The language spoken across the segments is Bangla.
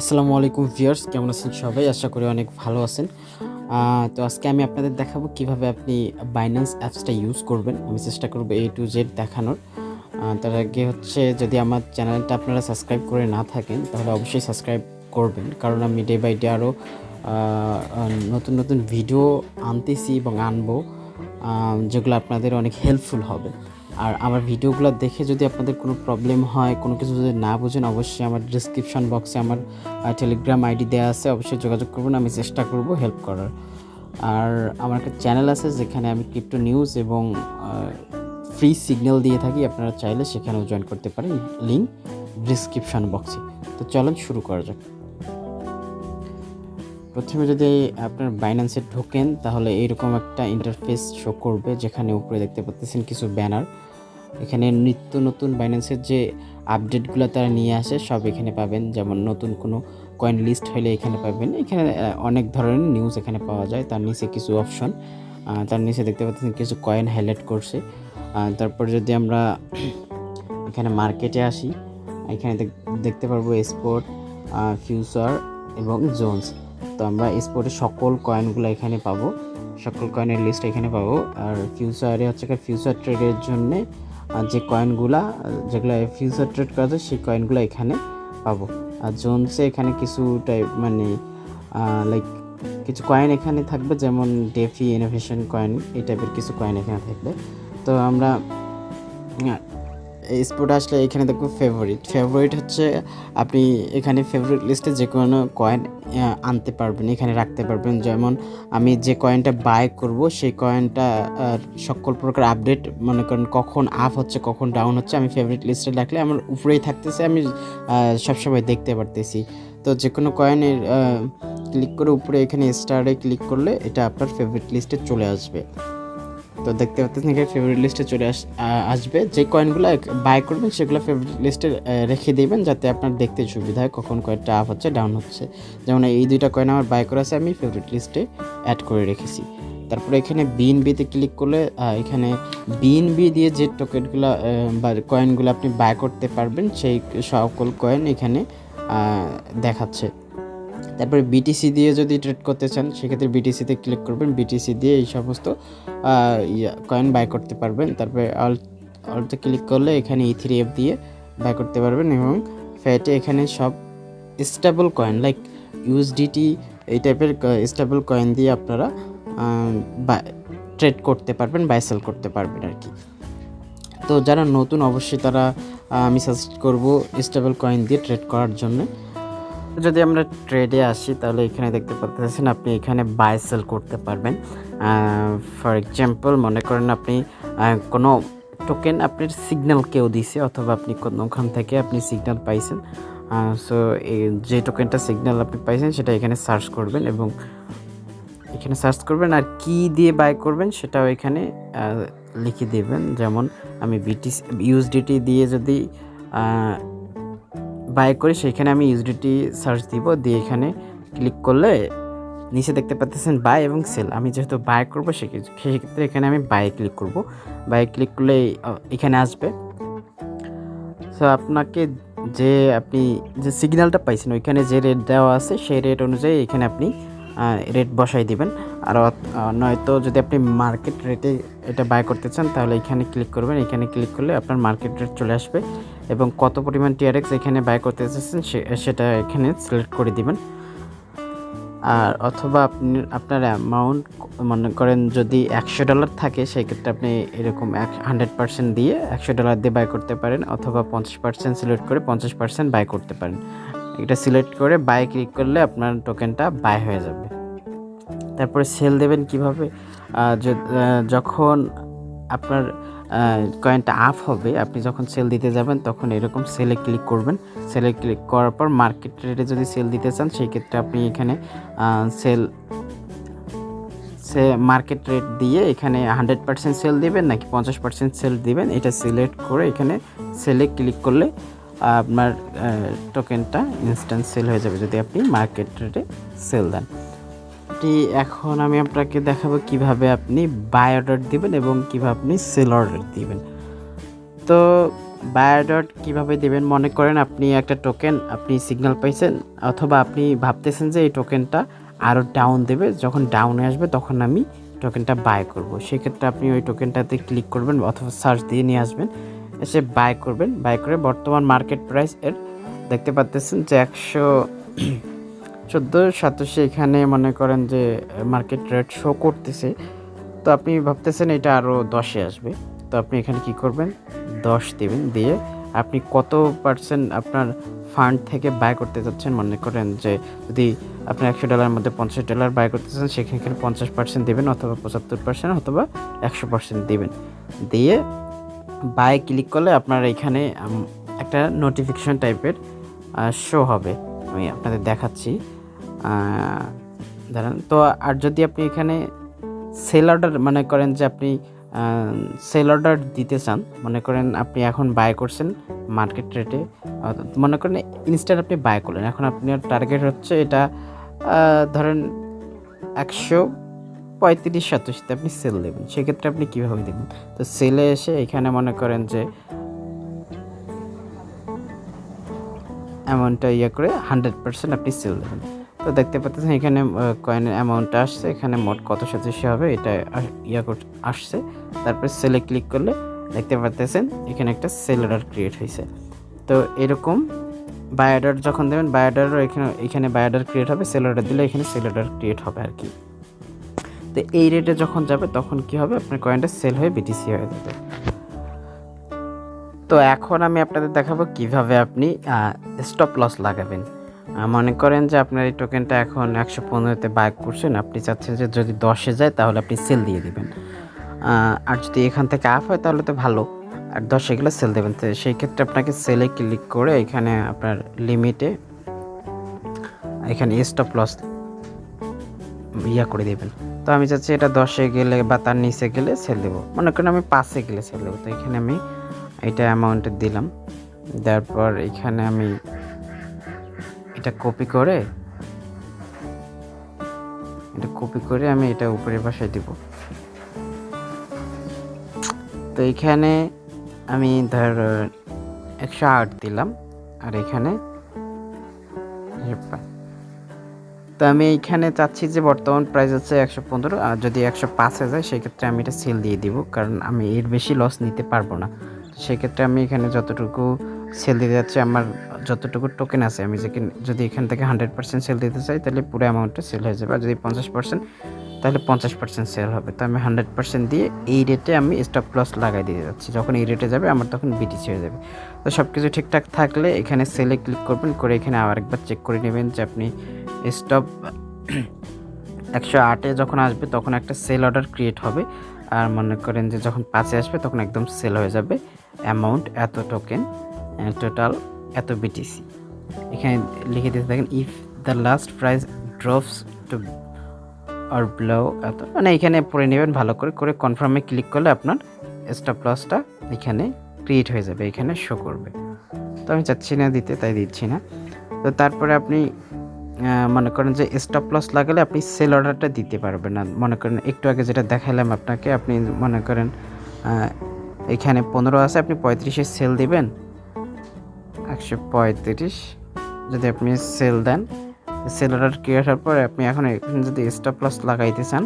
আসসালামু আলাইকুম ভিউয়ার্স, কেমন আছেন সবাই? আশা করি অনেক ভালো আছেন। তো আজকে আমি আপনাদের দেখাবো কিভাবে আপনি বাইন্যান্স অ্যাপসটা ইউজ করবেন। আমি চেষ্টা করব A to Z দেখানোর। তার আগে হচ্ছে, যদি আমার চ্যানেলটা আপনারা সাবস্ক্রাইব করে না থাকেন তাহলে অবশ্যই সাবস্ক্রাইব করবেন, কারণ আমি ডে বাই ডে আরও নতুন নতুন ভিডিও আনতেছি এবং আনবো, যেগুলো আপনাদের অনেক হেল্পফুল হবে। আর আমার ভিডিওগুলো দেখে যদি আপনাদের কোনো প্রবলেম হয়, কোনো কিছু যদি না বুঝেন, অবশ্যই আমার ডিসক্রিপশন বক্সে আমার টেলিগ্রাম আইডি দেওয়া আছে, অবশ্যই যোগাযোগ করবেন। আমি চেষ্টা করব হেল্প করার। আর আমার একটা চ্যানেল আছে যেখানে আমি ক্রিপ্টো নিউজ এবং ফ্রি সিগন্যাল দিয়ে থাকি, আপনারা চাইলে সেখানেও জয়েন করতে পারেন, লিঙ্ক ডিসক্রিপশন বক্সে। তো চলুন শুরু করা যাক। প্রথমে যদি আপনার বাইন্যান্সে ঢোকেন তাহলে এইরকম একটা ইন্টারফেস শো করবে, যেখানে উপরে দেখতে পাচ্ছেন কিছু ব্যানার। এখানে নিত্য নতুন বাইন্যান্সের যে আপডেটগুলো তারা নিয়ে আসে সব এখানে পাবেন। যেমন নতুন কোনো কয়েন লিস্ট হলে এখানে পাবেন। এখানে অনেক ধরনের নিউজ এখানে পাওয়া যায়। তার নিচে কিছু অপশন, তার নিচে দেখতে পাচ্ছেন কিছু কয়েন হাইলাইট করছে। তারপর যদি আমরা এখানে মার্কেটে আসি, এখানে দেখতে পারবো স্পট, ফিউচার এবং জোনস। তো আমরা স্পোর্টের সকল কয়েনগুলো এখানে পাবো, সকল কয়েনের লিস্ট এখানে পাবো। আর ফিউচারে হচ্ছে ফিউচার ট্রেডের জন্যে যে কয়েনগুলা, যেগুলো ফিউচার ট্রেড করা যায় সেই কয়েনগুলো এখানে পাবো। আর জোনসে এখানে কিছু টাইপ লাইক কিছু কয়েন এখানে থাকবে, যেমন ডেফি ইনোভেশন কয়েন, এই টাইপের কিছু কয়েন এখানে থাকবে। তো আমরা স্পোর্ট আসলে এখানে দেখবো ফেভারিট হচ্ছে, আপনি এখানে ফেভারিট লিস্টে যে কোনো কয়েন আনতে পারবেন, এখানে রাখতে পারবেন। যেমন আমি যে কয়েনটা বাই করব সেই কয়েনটা সকল প্রকার আপডেট, মনে করেন কখন আপ হচ্ছে কখন ডাউন হচ্ছে, আমি ফেভারিট লিস্টে রাখলে আমার উপরেই থাকতেছে, আমি সবসময় দেখতে পারতেছি। তো যে কোনো কয়েনের ক্লিক করে উপরে এখানে স্টারে ক্লিক করলে এটা আপনার ফেভারিট লিস্টে চলে আসবে। তো দেখতে পাচ্ছেন এখানে ফেভারিট লিস্টে চলে আসবে। যে কয়েনগুলো বাই করবেন সেগুলো ফেভারিট লিস্টে রেখে দেবেন, যাতে আপনার দেখতে সুবিধা হয় কখন কয়েনটা আপ হচ্ছে ডাউন হচ্ছে। যেমন এই দুইটা কয়েন আমার বাই করা আছে, আমি ফেভারিট লিস্টে অ্যাড করে রেখেছি। তারপরে এখানে বিএনবিতে ক্লিক করলে এখানে বিএনবি দিয়ে যে টোকেনগুলো বা কয়েনগুলো আপনি বাই করতে পারবেন সেই সকল কয়েন এখানে দেখাচ্ছে। তারপরে বিটিসি দিয়ে যদি ট্রেড করতে চান সেক্ষেত্রে বিটিসিতে ক্লিক করবেন, বিটিসি দিয়ে এই সমস্ত কয়েন বাই করতে পারবেন। তারপরে অলতে ক্লিক করলে এখানে ইথেরিয়াম দিয়ে বাই করতে পারবেন, এবং ফ্যাটে এখানে সব স্টেবল কয়েন লাইক ইউএসডিটি এই টাইপের স্টেবল কয়েন দিয়ে আপনারা ট্রেড করতে পারবেন, বাই সেল করতে পারবেন আর কি। তো যারা নতুন অবশ্যই তারা আমি সাজেস্ট করব স্টেবল কয়েন দিয়ে ট্রেড করার জন্য। যদি আমরা ট্রেডে আসি তাহলে এখানে দেখতে পাচ্ছেন আপনি এখানে বাই সেল করতে পারবেন। ফর এক্সাম্পল, মনে করেন আপনি কোনো টোকেন আপনার সিগন্যাল কেউ দিছে, অথবা আপনি কোনোখান থেকে আপনি সিগন্যাল পাইছেন। সো যে টোকেনটা সিগন্যাল আপনি পাইছেন সেটা এখানে সার্চ করবেন, এবং এখানে সার্চ করবেন আর কি দিয়ে বাই করবেন সেটাও এখানে লিখে দেবেন। যেমন আমি ইউএসডিটি দিয়ে যদি বাই করি সেখানে আমি ইউএসডিটি সার্চ দিব, দিয়ে এখানে ক্লিক করলে নিচে দেখতে পাচ্ছেন বাই এবং সেল। আমি যেহেতু বাই করবো সেক্ষেত্রে এখানে আমি বাই ক্লিক করব। বাই ক্লিক করলে এখানে আসবে। সো আপনাকে আপনি যে সিগন্যালটা পাইছেন ওইখানে যে রেট দেওয়া আছে সেই রেট অনুযায়ী এখানে আপনি রেট বসাই দিবেন। আর নয়তো যদি আপনি মার্কেট রেটে এটা বাই করতে চান তাহলে এখানে ক্লিক করবেন। এখানে ক্লিক করলে আপনার মার্কেট রেট চলে আসবে, এবং কত পরিমাণ টিআরএক্স এখানে বাই করতে চাচ্ছেন সেটা এখানে সিলেক্ট করে দিবেন। আর অথবা আপনার অ্যামাউন্ট, মনে করেন যদি $100 থাকে সেক্ষেত্রে আপনি এরকম 100% দিয়ে $100 দিয়ে বাই করতে পারেন, অথবা 50% সিলেক্ট করে 50% বাই করতে পারেন। এটা সিলেক্ট করে বাই ক্লিক করলে আপনার টোকেনটা বাই হয়ে যাবে। তারপরে সেল দেবেন কিভাবে, যখন আপনার কয়েনটা আপ হবে, আপনি যখন সেল দিতে যাবেন তখন এরকম সেলে ক্লিক করবেন। সেলে ক্লিক করার পর মার্কেট রেটে যদি সেল দিতে চান সেই ক্ষেত্রে আপনি এখানে মার্কেট রেট দিয়ে এখানে 100% সেল দিবেন নাকি 50% সেল দিবেন, এটা সিলেক্ট করে এখানে সেলে ক্লিক করলে আপনার টোকেনটা ইনস্ট্যান্ট সেল হয়ে যাবে যদি আপনি মার্কেট রেটে সেল দেন। এখন আমি আপনাকে দেখাবো কিভাবে আপনি বাই অর্ডার দিবেন এবং কিভাবে আপনি সেল অর্ডার দিবেন। তো বাই অর্ডার কীভাবে দেবেন, মনে করেন আপনি একটা টোকেন আপনি সিগন্যাল পাইছেন, অথবা আপনি ভাবতেছেন যে এই টোকেনটা আরও ডাউন দেবে, যখন ডাউনে আসবে তখন আমি টোকেনটা বাই করব। সেক্ষেত্রে আপনি ওই টোকেনটাতে ক্লিক করবেন অথবা সার্চ দিয়ে নিয়ে আসবেন, এসে বাই করবেন। বাই করে বর্তমান মার্কেট প্রাইস এর দেখতে পাচ্তেছেন যে 114.87 এখানে মনে করেন যে মার্কেট রেট শো করতেছে। তো আপনি ভাবতেছেন এটা আরও 10-এ আসবে, তো আপনি এখানে কি করবেন, 10 দেবেন। দিয়ে আপনি কত পার্সেন্ট আপনার ফান্ড থেকে বাই করতে যাচ্ছেন, মনে করেন যে যদি আপনি $100 মধ্যে $50 বাই করতে চান, সেখানে 50% দেবেন, অথবা 75%, অথবা 100% দেবেন। দিয়ে বাই ক্লিক করলে আপনার এখানে একটা নোটিফিকেশন টাইপের শো হবে। আমি আপনাদের দেখাচ্ছি, দাঁড়ান। তো আর যদি আপনি এখানে সেল অর্ডার, মনে করেন যে আপনি সেল অর্ডার দিতে চান, মনে করেন আপনি এখন বাই করছেন মার্কেট রেটে, মনে করেন ইনস্ট্যান্ট আপনি বাই করলেন, এখন আপনার টার্গেট হচ্ছে এটা ধরেন 135.87 আপনি সেল দেবেন। সেক্ষেত্রে আপনি কীভাবে দেবেন, তো সেলে এসে এখানে মনে করেন যে অ্যামাউন্টটা করে 100% আপনি সেল দেবেন। তো দেখতে পাচ্ছেন এখানে কয়েনের অ্যামাউন্টটা আসছে, এখানে মোট কত সদস্য হবে এটা আসছে। তারপরে সেলে ক্লিক করলে দেখতে পাচ্ছেন এখানে একটা সেল অর্ডার ক্রিয়েট হয়েছে। তো এরকম বাই অর্ডার যখন দেবেন, বাই অর্ডারও এখানে বাই অর্ডার ক্রিয়েট হবে, সেল অর্ডার দিলে এখানে সেল অর্ডার ক্রিয়েট হবে আর কি। তো এই রেটে যখন যাবে তখন কি হবে, আপনার কয়েনটা সেল হয়ে বিটিসি হয়ে যাবে। তো এখন আমি আপনাদের দেখাবো কিভাবে আপনি স্টপ লস লাগাবেন। মনে করেন যে আপনার এই টোকেনটা এখন 115-তে বাই করছেন, আপনি চাচ্ছেন যে যদি 10-এ যায় তাহলে আপনি সেল দিয়ে দিবেন, আর যদি এখান থেকে আপ হয় তাহলে তো ভালো, আর 10-এ গেলে সেল দেবেন। তো সেই ক্ষেত্রে আপনাকে সেলে ক্লিক করে এখানে আপনার লিমিটে এখানে স্টপ লস করে দেবেন। তো আমি চাচ্ছি এটা 10-এ গেলে বা তার নিচে গেলে সেল দেবো, মনে করেন আমি 5-এ গেলে সেল দেবো। তো এখানে আমি এটা অ্যামাউন্টে দিলাম, দেওয়ার পর এখানে আমি এটা কপি করে আমি এটা উপরের পাশে দিব। তো এখানে আমি ধর 108 দিলাম, আর এখানে তো আমি এইখানে চাচ্ছি যে বর্তমান প্রাইস হচ্ছে 115, আর যদি 105-এ যায় সেক্ষেত্রে আমি এটা সেল দিয়ে দিব, কারণ আমি এর বেশি লস নিতে পারবো না। সেক্ষেত্রে আমি এখানে যতটুকু সেল দিতে যাচ্ছি, আমার যতটুকু টোকেন আছে, আমি যদি এখান থেকে 100% সেল দিতে চাই তাহলে পুরো অ্যামাউন্টটা সেল হয়ে যাবে, আর যদি 50% তাহলে 50% সেল হবে। তো আমি 100% দিয়ে এই রেটে আমি স্টপ লস লাগাই দিয়ে যাচ্ছি, যখন এই রেটে যাবে আমার তখন বিটিসি হয়ে যাবে। তো সব কিছু ঠিকঠাক থাকলে এখানে সেলে ক্লিক করবেন, করে এখানে আবার একবার চেক করে নেবেন যে আপনি স্টপ 108-এ যখন আসবে তখন একটা সেল অর্ডার ক্রিয়েট হবে, আর মনে করেন যে যখন 5-এ আসবে তখন একদম সেল হয়ে যাবে, অ্যামাউন্ট এত টোকেন, টোটাল এত বিটিসি। এখানে লিখে দিতে থাকেন if the last price drops two R below এত, মানে এখানে পড়ে নেবেন ভালো করে কনফার্মে ক্লিক করলে আপনার স্টপ লসটা এখানে ক্রিয়েট হয়ে যাবে, এখানে শো করবে। তো আমি চাচ্ছি না দিতে, তাই দিচ্ছি না। তো তারপরে আপনি মনে করেন যে স্টপ লস লাগালে আপনি সেল অর্ডারটা দিতে পারবেন না। মনে করেন একটু আগে যেটা দেখালাম আপনাকে, আপনি মনে করেন এখানে 15 আছে, আপনি 35-এ সেল দিবেন, 135 যদি আপনি সেল দেন, সেল অর্ডার ক্রিয়েট হওয়ার পরে আপনি এখানে যদি স্টপ লস লাগাইতে চান,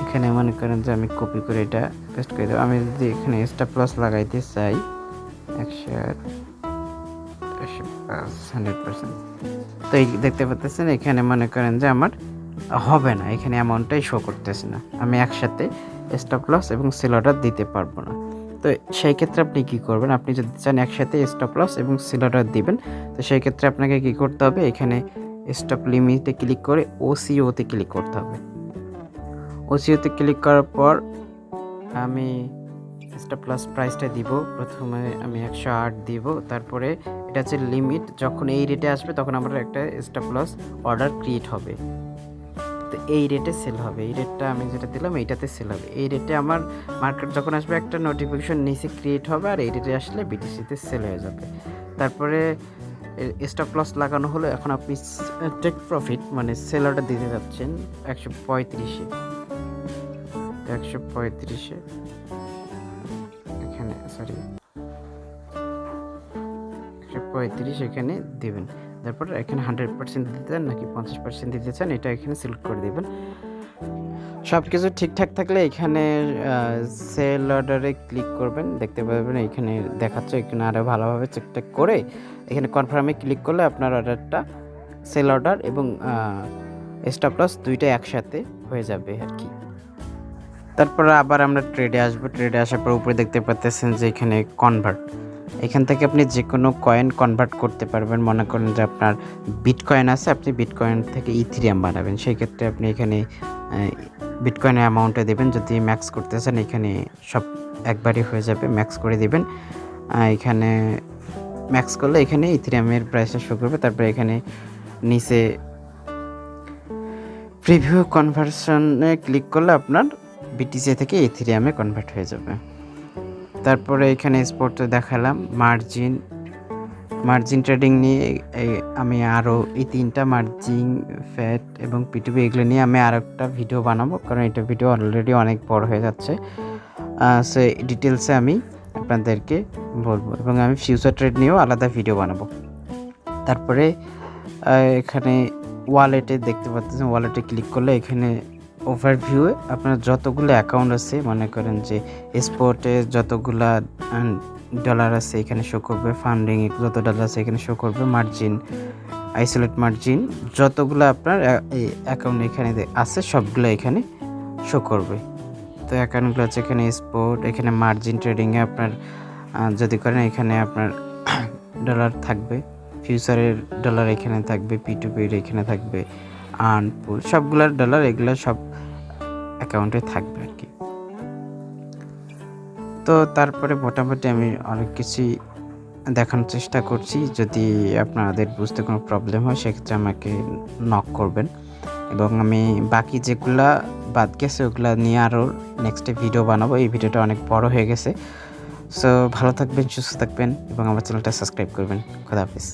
এখানে মনে করেন যে আমি কপি করে এটা পেস্ট করে দেবো। আমি যদি এখানে স্টপ লস লাগাইতে চাই 100%, তো এই দেখতে পাচ্ছেন এখানে মনে করেন যে আমার হবে না, এখানে অ্যামাউন্টটাই শো করতেছে না, আমি একসাথে স্টপ লস এবং সেল অর্ডার দিতে পারবো না। তো সেই ক্ষেত্রে আপনি কি করবেন, আপনি যদি চান একসাথে স্টপ লস এবং সেল অর্ডার দিবেন, তো সেই ক্ষেত্রে আপনাকে কি করতে হবে, এখানে স্টপ লিমিটে ক্লিক করে ওসিওতে ক্লিক করতে হবে। ওসিওতে ক্লিক করার পর আমি স্টপ লস প্রাইসটা দিব, প্রথমে আমি 108 দিব, তারপরে এটা হচ্ছে লিমিট, যখন এই রেটে আসবে তখন আমার একটা স্টপ লস অর্ডার ক্রিয়েট হবে, তো এই রেটে সেল হবে, এই রেটটা আমি যেটা দিলাম এইটাতে সেল হবে। এই রেটে আমার মার্কেট যখন আসবে একটা নোটিফিকেশন নিচে ক্রিয়েট হবে, আর এই রেটে আসলে বিটিসিতে সেল হয়ে যাবে। তারপরে স্টপ লস লাগানো হলো, এখন আপনি টেক প্রফিট মানে সেল অর্ডার দিতে যাচ্ছেন 135-এ, 135-এ এখানে সরি 35 এখানে দিবেন। তারপর এখানে 100% দিতে চান নাকি 50% দিতে চান এটা এখানে সিলেক্ট করে দিবেন। সব কিছু ঠিকঠাক থাকলে এখানে সেল অর্ডারে ক্লিক করবেন, দেখতে পাবেন এখানে দেখাচ্ছে। এখানে আরও ভালোভাবে চেক করে এখানে কনফার্মে ক্লিক করলে আপনার অর্ডারটা সেল অর্ডার এবং স্টপ লস দুইটা একসাথে হয়ে যাবে আর কি। তারপর আবার আমরা ট্রেডে আসবো। ট্রেডে আসার পর উপরে দেখতে পাচ্ছেন যে এখানে কনভার্ট, এখান থেকে আপনি যে কোনো কয়েন কনভার্ট করতে পারবেন। মনে করেন যে আপনার বিটকয়েন আছে, আপনি বিটকয়েন থেকে ইথেরিয়াম বানাবেন, সেই ক্ষেত্রে আপনি এখানে বিটকয়েনের অ্যামাউন্টে দেবেন। যদি ম্যাক্স করতে চান এখানে সব একবারই হয়ে যাবে, ম্যাক্স করে দিবেন। এখানে ম্যাক্স করলে এখানে ইথেরিয়ামের প্রাইসটা শো করবে। তারপরে এখানে নিচে প্রিভিউ কনভার্সনে ক্লিক করলে আপনার বিটিসি থেকে ইথেরিয়ামে কনভার্ট হয়ে যাবে। তারপরে এখানে স্পটে দেখালাম মার্জিন ট্রেডিং নিয়ে আমি আরও এই 3টা মার্জিন, ফ্যাট এবং পিটুপি এগুলো নিয়ে আমি আরও একটা ভিডিও বানাবো, কারণ এটা ভিডিও অলরেডি অনেক বড় হয়ে যাচ্ছে। সো ডিটেলসে আমি আপনাদেরকে বলবো এবং আমি ফিউচার ট্রেড নিয়েও আলাদা ভিডিও বানাবো। তারপরে এখানে ওয়ালেটে দেখতে পাচ্ছেন, ওয়ালেটে ক্লিক করলে এখানে ওভারভিউয়ে আপনার যতগুলো অ্যাকাউন্ট আছে, মনে করেন যে স্পটে যতগুলা ডলার আছে এখানে শো করবে, ফান্ডিং যত ডলার আছে এখানে শো করবে, মার্জিন, আইসোলেট মার্জিন যতগুলো আপনার এই অ্যাকাউন্ট এখানে আছে সবগুলো এখানে শো করবে। তো অ্যাকাউন্টগুলো আছে এখানে স্পট, এখানে মার্জিন ট্রেডিংয়ে আপনার যদি করেন এখানে আপনার ডলার থাকবে, ফিউচারের ডলার এখানে থাকবে, পিটুপির এখানে থাকবে, আর্নপুল সবগুলোর ডলার এগুলো সব অ্যাকাউন্টে থাকবে আর কি। তো তারপরে মোটামুটি আমি অনেক কিছুই দেখানোর চেষ্টা করছি। যদি আপনাদের বুঝতে কোনো প্রবলেম হয় সেক্ষেত্রে আমাকে নক করবেন এবং আমি বাকি যেগুলা বাদ গেছে ওগুলা নিয়ে আরও নেক্সটে ভিডিও বানাবো। এই ভিডিওটা অনেক বড় হয়ে গেছে। সো ভালো থাকবেন, সুস্থ থাকবেন এবং আমার চ্যানেলটা সাবস্ক্রাইব করবেন। খোদা হাফেজ।